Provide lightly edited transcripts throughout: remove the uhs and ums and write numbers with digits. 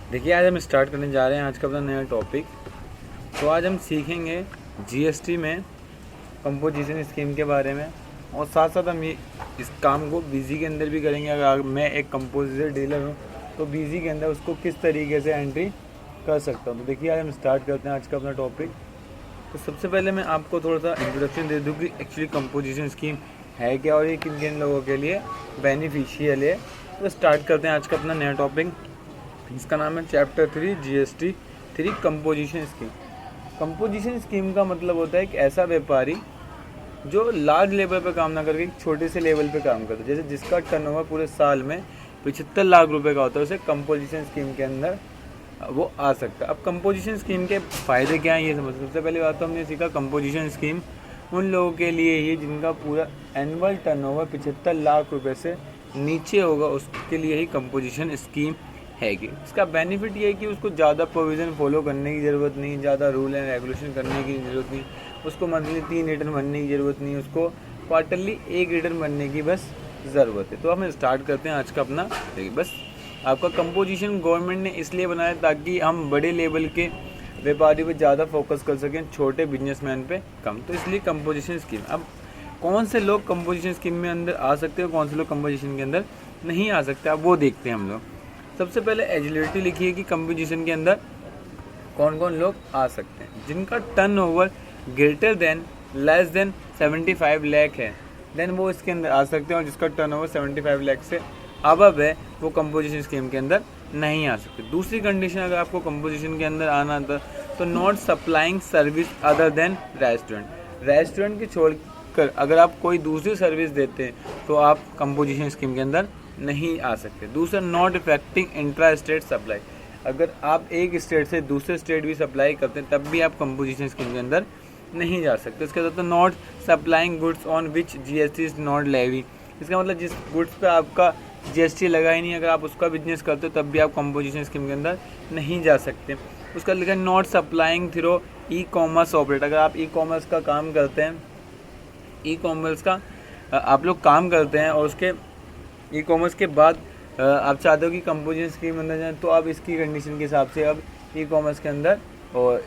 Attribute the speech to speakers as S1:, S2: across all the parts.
S1: देखिए, आज हम स्टार्ट करने जा रहे हैं आज का अपना नया टॉपिक। तो आज हम सीखेंगे जीएसटी में कंपोजिशन स्कीम के बारे में, और साथ साथ हम ये इस काम को बीजी के अंदर भी करेंगे। अगर मैं एक कंपोजिटर डीलर हूँ तो बीजी के अंदर उसको किस तरीके से एंट्री कर सकता हूँ। तो देखिए, आज हम स्टार्ट करते हैं आज का अपना टॉपिक। तो सबसे पहले मैं आपको थोड़ा सा इंट्रोडक्शन दे दूँ कि एक्चुअली कंपोजिशन स्कीम है क्या और ये किन किन लोगों के लिए बेनिफिशियल है। तो स्टार्ट करते हैं आज का अपना नया टॉपिक। इसका नाम है chapter 3 GST 3 composition scheme. Composition scheme का मतलब होता है एक ऐसा व्यापारी जो लार्ज लेवल पे काम ना करके एक छोटे से लेवल पे काम करता है। जैसे जिसका टर्नओवर पूरे साल में 75 लाख रुपए का होता है, उसे कंपोजिशन स्कीम के अंदर वो आ सकता है। अब कंपोजिशन स्कीम के फ़ायदे क्या हैं ये समझते हैं। सबसे पहली बात तो हमने सीखा कंपोजिशन स्कीम उन लोगों के लिए ही जिनका पूरा एनुअल टर्नओवर 75 लाख रुपए से नीचे होगा, उसके लिए ही कंपोजिशन स्कीम है। कि इसका बेनिफिट ये है कि उसको ज़्यादा प्रोविज़न फॉलो करने की ज़रूरत नहीं, ज़्यादा रूल एंड रेगुलेशन करने की ज़रूरत नहीं, उसको मंथली 3 रिटर्न भरने की ज़रूरत नहीं, उसको क्वार्टरली 1 रिटर्न भरने की बस ज़रूरत है। तो हम स्टार्ट करते हैं आज का अपना। देखिए, बस आपका कंपोजिशन गवर्नमेंट ने इसलिए बनाया ताकि हम बड़े लेवल के व्यापारी पे ज़्यादा फोकस कर सकें, छोटे बिजनेसमैन पे कम। तो इसलिए कंपोजिशन स्कीम। अब कौन से लोग कंपोजिशन स्कीम में अंदर आ सकते हैं, कौन से लोग कंपोजिशन के अंदर नहीं आ सकते, अब वो देखते हैं हम लोग। सबसे पहले एलिजिबिलिटी लिखी है कि कंपोजिशन के अंदर कौन कौन लोग आ सकते हैं। जिनका turnover greater than less than 75 lakh है, देन वो इसके अंदर आ सकते हैं। और जिसका टर्नओवर 75 लाख से अबव है वो कंपोजिशन स्कीम के अंदर नहीं आ सकते। दूसरी कंडीशन, अगर आपको कंपोजिशन के अंदर आना था तो not supplying service other than restaurant. Restaurant के छोड़कर अगर आप कोई दूसरी सर्विस देते हैं तो आप कंपोजिशन स्कीम के अंदर नहीं आ सकते। दूसरा, not affecting intra state supply. अगर आप एक स्टेट से दूसरे स्टेट भी सप्लाई करते हैं तब भी आप कंपोजिशन स्कीम के अंदर नहीं जा सकते। उसके बाद not supplying goods on which GST is not levy. इसका मतलब जिस गुड्स पे आपका जीएसटी लगा ही नहीं, अगर आप उसका बिजनेस करते हो तब भी आप कंपोजिशन स्कीम के अंदर नहीं जा सकते। उसका लिखा है not supplying through e commerce operate. अगर आप ई कॉमर्स का काम करते हैं, ई कॉमर्स का आप लोग काम करते हैं और उसके ई कॉमर्स के बाद आप चाहते हो कि कंपोजिशन स्कीम में अंदर जाए, तो आप इसकी कंडीशन के हिसाब से अब ई कॉमर्स के अंदर और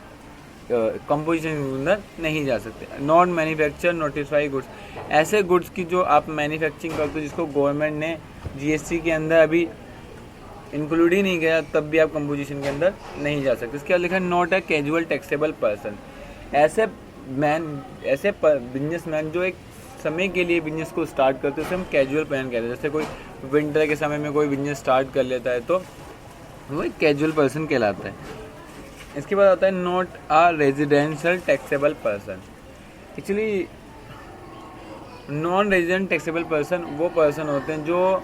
S1: कंपोजिशन के अंदर नहीं जा सकते। नॉन मैन्युफैक्चर नोटिफाई गुड्स, ऐसे गुड्स की जो आप मैन्युफैक्चरिंग करते हो जिसको गवर्नमेंट ने जीएसटी के अंदर अभी इंक्लूड ही नहीं किया, तब भी आप कंपोजिशन के अंदर नहीं जा सकते। इसके बाद लिखा है not a casual taxable person. ऐसे बिजनेसमैन जो एक समय के लिए बिजनेस को स्टार्ट करते हैं उसे हम कैजुअल प्लान कहते हैं। जैसे कोई विंटर के समय में कोई बिजनेस स्टार्ट कर लेता है तो वो एक कैजुअल पर्सन कहलाता है। इसके बाद आता है not a residential taxable person. Actually non resident taxable person वो पर्सन होते हैं जो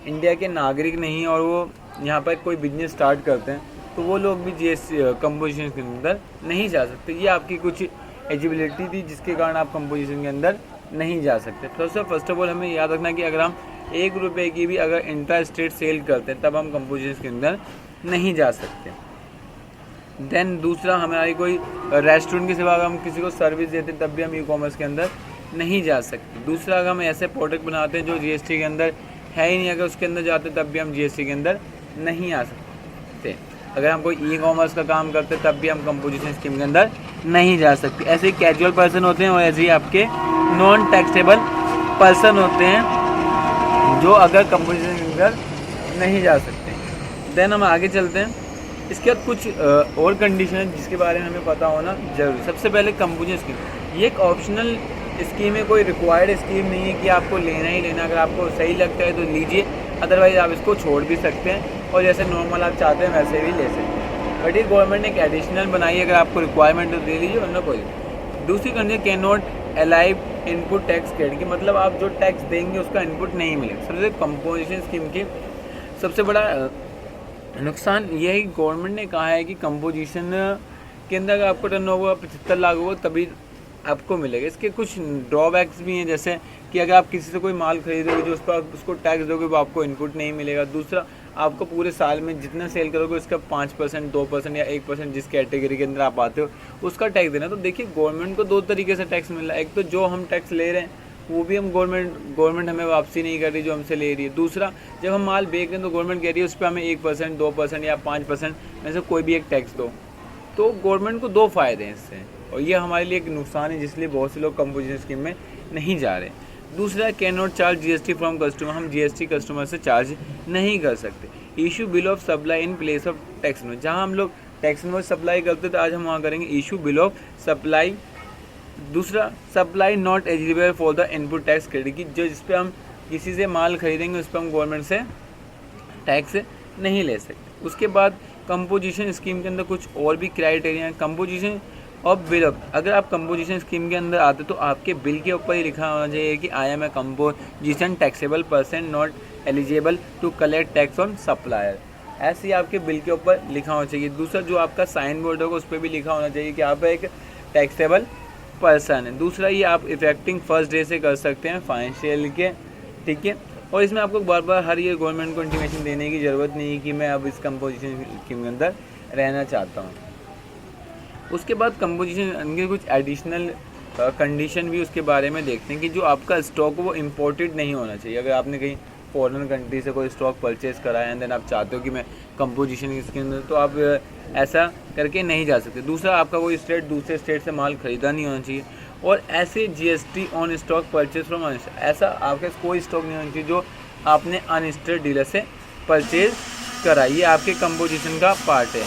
S1: इंडिया के नागरिक नहीं और वो यहाँ पर कोई बिजनेस स्टार्ट करते हैं, तो वो लोग भी जीएसटी कंपोजिशन के अंदर नहीं जा सकते। ये आपकी कुछ एलिजिबिलिटी थी जिसके कारण आप कंपोजिशन के अंदर नहीं जा सकते। तो फर्स्ट ऑफ ऑल हमें याद रखना कि अगर हम 1 रुपये की भी अगर इंट्रा स्टेट सेल करते हैं तब हम कंपोजिशन के अंदर नहीं जा सकते। देन दूसरा, हमारी कोई रेस्टोरेंट के सिवा अगर हम किसी को सर्विस देते हैं तब भी हम ई कॉमर्स के अंदर नहीं जा सकते। दूसरा, अगर हम ऐसे प्रोडक्ट बनाते हैं जो जीएसटी के अंदर है ही नहीं, अगर उसके अंदर जाते तब भी हम जीएसटी के अंदर नहीं आ सकते। अगर हम कोई ई कॉमर्स का काम करते तब भी हम कंपोजिशन स्कीम के अंदर नहीं जा सकते। ऐसे ही कैजुअल पर्सन होते हैं और ऐसे ही आपके नॉन टैक्सेबल पर्सन होते हैं जो अगर कंपोजिशन के अंदर नहीं जा सकते। देन हम आगे चलते हैं। इसके बाद कुछ और कंडीशन है जिसके बारे में हमें पता होना जरूरी। सबसे पहले कंपोजिशन स्कीम ये एक ऑप्शनल स्कीम है, कोई रिक्वायर्ड स्कीम नहीं है कि आपको लेना ही लेना। अगर आपको सही लगता है तो लीजिए, अदरवाइज आप इसको छोड़ भी सकते हैं और जैसे नॉर्मल आप चाहते हैं वैसे भी ले सकते हैं। बट ये गवर्नमेंट ने एक एडिशनल बनाई है, अगर आपको रिक्वायरमेंट तो दे लीजिए वरना कोई। दूसरी condition can not alive input tax credit की, मतलब आप जो टैक्स देंगे उसका इनपुट नहीं मिलेगा। सबसे कंपोजिशन स्कीम की सबसे बड़ा नुकसान ये है कि गवर्नमेंट ने कहा है कि कंपोजिशन के अंदर अगर आपको टर्नओवर 75 लाख होगा तभी आपको मिलेगा। इसके कुछ ड्रॉबैक्स भी हैं, जैसे कि अगर आप किसी से कोई माल खरीदोगे जो उस पर उसको टैक्स दोगे वो आपको इनपुट नहीं मिलेगा। दूसरा, आपको पूरे साल में जितना सेल करोगे उसका 5%, 2% या 1% जिस कैटेगरी के अंदर आप आते हो उसका टैक्स देना। तो देखिए, गवर्नमेंट को 2 तरीके से टैक्स मिल रहा है। एक तो जो हम टैक्स ले रहे हैं वो भी हम गवर्नमेंट हमें वापसी नहीं कर रही जो हमसे ले रही है। दूसरा, जब हम माल बेच रहे हैं तो गवर्नमेंट कह रही है उस पर हमें 1%, 2% या 5% में से कोई भी एक टैक्स दो। तो गवर्नमेंट को दो फायदे हैं इससे, और ये हमारे लिए एक नुकसान है, जिसलिए बहुत से लोग कंपोजिशन स्कीम में नहीं जा रहे। दूसरा, can not charge GST from customer, हम जीएसटी कस्टमर से चार्ज नहीं कर सकते। Issue bill of supply in place of tax invoice, जहाँ हम लोग टैक्स इनवॉइस सप्लाई करते तो आज हम वहाँ करेंगे इशू बिल ऑफ सप्लाई। दूसरा, supply not eligible for the input tax credit, की जो जिस पे हम किसी से माल खरीदेंगे उस पर हम गवर्नमेंट से टैक्स नहीं ले सकते। उसके बाद कंपोजिशन स्कीम के अंदर कुछ और भी क्राइटेरिया हैं। कंपोजिशन ऑफ बिल ऑफ, अगर आप कंपोजिशन स्कीम के अंदर आते तो आपके बिल के ऊपर ही लिखा होना चाहिए कि I am a composition taxable person not eligible to collect tax on supplier, ऐसे ही आपके बिल के ऊपर लिखा होना चाहिए। दूसरा, जो आपका साइन बोर्ड होगा उस पर भी लिखा होना चाहिए कि आप एक टैक्सेबल पर्सन है। दूसरा, ये आप इफेक्टिंग फर्स्ट डे से कर सकते हैं फाइनेंशियल के, ठीक है। और इसमें आपको बार बार हर ईयर गवर्नमेंट को इंटीमेशन देने की ज़रूरत नहीं है कि मैं अब इस कंपोजिशन स्कीम के अंदर रहना चाहता हूँ। उसके बाद कंपोजिशन के कुछ एडिशनल कंडीशन भी उसके बारे में देखते हैं कि जो आपका स्टॉक वो इम्पोर्टेड नहीं होना चाहिए। अगर आपने कहीं फॉरेन कंट्री से कोई स्टॉक परचेज करा है एंड देन आप चाहते हो कि मैं कंपोजिशन इसके अंदर, तो आप ऐसा करके नहीं जा सकते। दूसरा, आपका कोई स्टेट दूसरे स्टेट से माल ख़रीदा नहीं होना चाहिए। और ऐसे GST on stock purchase from, ऐसा आपके कोई स्टॉक नहीं होना चाहिए जो आपने अनरजिस्टर्ड डीलर से परचेज करा, ये आपके कंपोजिशन का पार्ट है।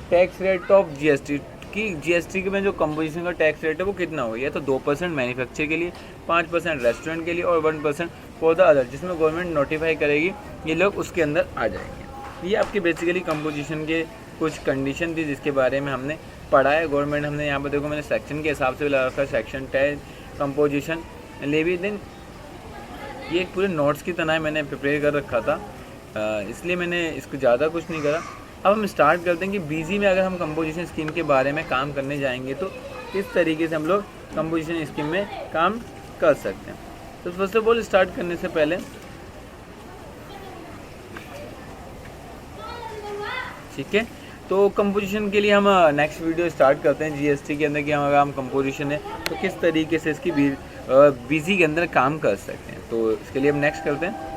S1: टैक्स रेट ऑफ जीएसटी की, जीएसटी में जो कंपोजिशन का टैक्स रेट है वो कितना हो गया, तो 2% मैन्युफैक्चर के लिए, 5% रेस्टोरेंट के लिए और 1% फॉर द अदर, जिसमें गवर्नमेंट नोटिफाई करेगी ये लोग उसके अंदर आ जाएंगे। ये आपके बेसिकली कंपोजिशन के कुछ कंडीशन थी जिसके बारे में हमने पढ़ा है। गवर्नमेंट हमने यहाँ पर देखो मैंने सेक्शन के हिसाब से भी लगा रखा है, सेक्शन 10 कंपोजिशन लेवी। दिन ये पूरे नोट्स की तरह मैंने प्रिपेयर कर रखा था, इसलिए मैंने इसको ज़्यादा कुछ नहीं करा। अब हम स्टार्ट करते हैं कि बीजी में अगर हम कंपोजिशन स्कीम के बारे में काम करने जाएंगे तो किस तरीके से हम लोग कंपोजिशन स्कीम में काम कर सकते हैं। तो फर्स्ट ऑफ ऑल स्टार्ट करने से पहले, ठीक है, तो कंपोजिशन के लिए हम नेक्स्ट वीडियो स्टार्ट करते हैं जीएसटी के अंदर कि हम अगर हम कंपोजिशन है तो किस तरीके से इसकी बीजी के अंदर काम कर सकते हैं। तो इसके लिए हम नेक्स्ट करते हैं।